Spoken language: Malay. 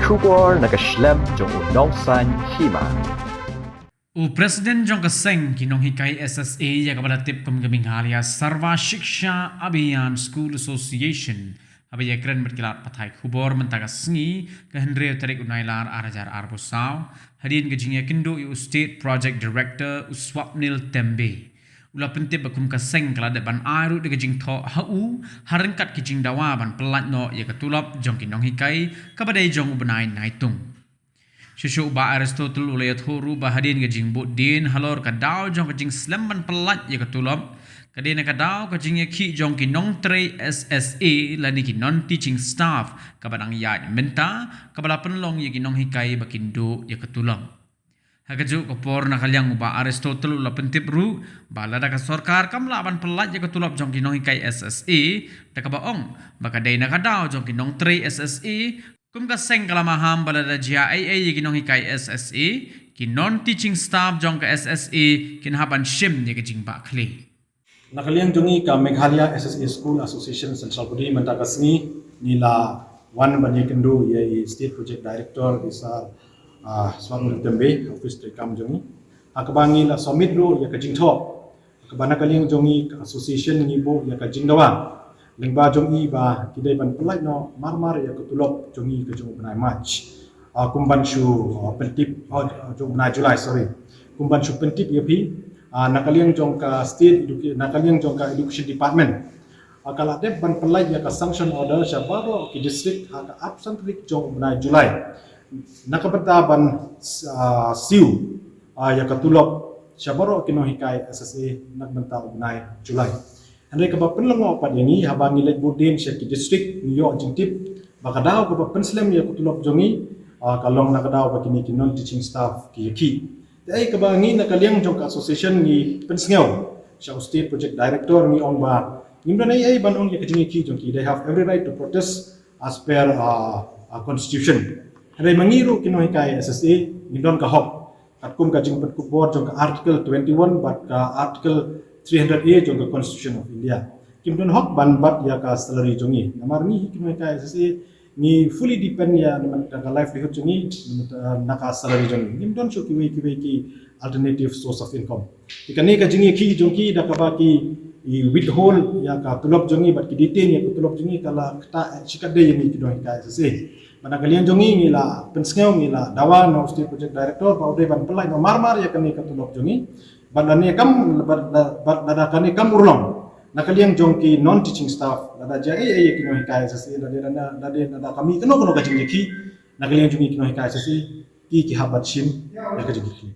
Kubor nakaslem jong unongsan hima. Presiden Jong Kaseng kinong hikay SSA ya kabalatip kumgaming halia Sarva Shiksha Abhiyan School Association abaya keren berkilat patai kubor mentagas sengi kehendreo tarik unailar arajar arbusau hadin gejingnya kendo yu State Project Director Uswapnil Tembe ula pentip bakum Kaseng kala depan airu de gejing tho hau harengkat gejing dawa ban pelat no ya ketulap jong kinong hikay kabadai jong ubenai naitung Shushu ba Aristotle ulayat huru bahadin gajing bot din halor kadau jong gajing slemban pelat ya ketulop kadina kadau gajing ya ki jong ki nong tre SSA lani ki non teaching staff kabadang ya menta kabala penlong ya ki nong hikai bakindo ya ketulop hagaju kopor nakalyang ba Aristotle ula pentip ru balada ka sarkar kamla ban pelat ya ketulop jong ki nong hikai SSA takabaong bakadai na kadau jong ki nong tre SSA Kum Kaseng kalamaham balada jia AA ginong hikai SSA kinon teaching staff jong ka SSA kinhaban shim ni kajing bakli. Nakaliang jongi ka Meghalaya SSA School Association Central Budi Mentakasni nila wan banye kendo ye State Project Director bisa Swamil Tembe office rekam jongi akabangi la summit ro ya kajing tho akabana kaliang jongi association ngibo ya kajing dawa lengba jongi ba kidai ban pelai no marmar ya ketulop jongi ke jong benai match kumban shu pentip jong benai Julai kumban shu pentip ya pi nakaliang jong ka state nakaliang jong ka education department akala dep ban pelai ya ka sanction order syabaro ki district ka absent week jong benai Julai nakabata ban siu ya ketulop syabaro kino hikai SSA nak benta benai Julai Andai kaba penlang apa jengi habangi lek budin syaki district New York jengtip bakadau kaba penslem ya kutulop jongi kalong nakadau bakini kinon teaching staff ki yaki dai kaba ngi nakaliang jong association ni pensngau sya State Project Director ni ong ba nimdan ai banong ya kajingi ki jongki they have every right to protest as per constitution andai mangiru kino hikai SSA nimdan ka hok katkum kajing petkubor jong ka article 21 but ka article 300A jong ka Constitution of India. Kim don hok ban bat ya ka salary jongi. Namar ni kim ka SSA ni fully depend ya naman ka livelihood jongi naka salary jongi. Kim don sho ki alternative source of income. Ikani ka jingi ki jongki da ka ba ki withhold ya ka tulop jongi bat ki detain ya tulop jongi kala kta sikade yani ki don ka SSA. Mana kalian jongi ngila pensngau ngila dawa no State Project Director ba udai ban pelai no marmar ya kani ka tulop jongi. Badane kam bada kani kam urlong nakaliang jongki non teaching staff nada jai ai kino hikai SSA nada kami keno kajing ki nakaliang jongi kino hikai SSA ki habat shim ya kajing ki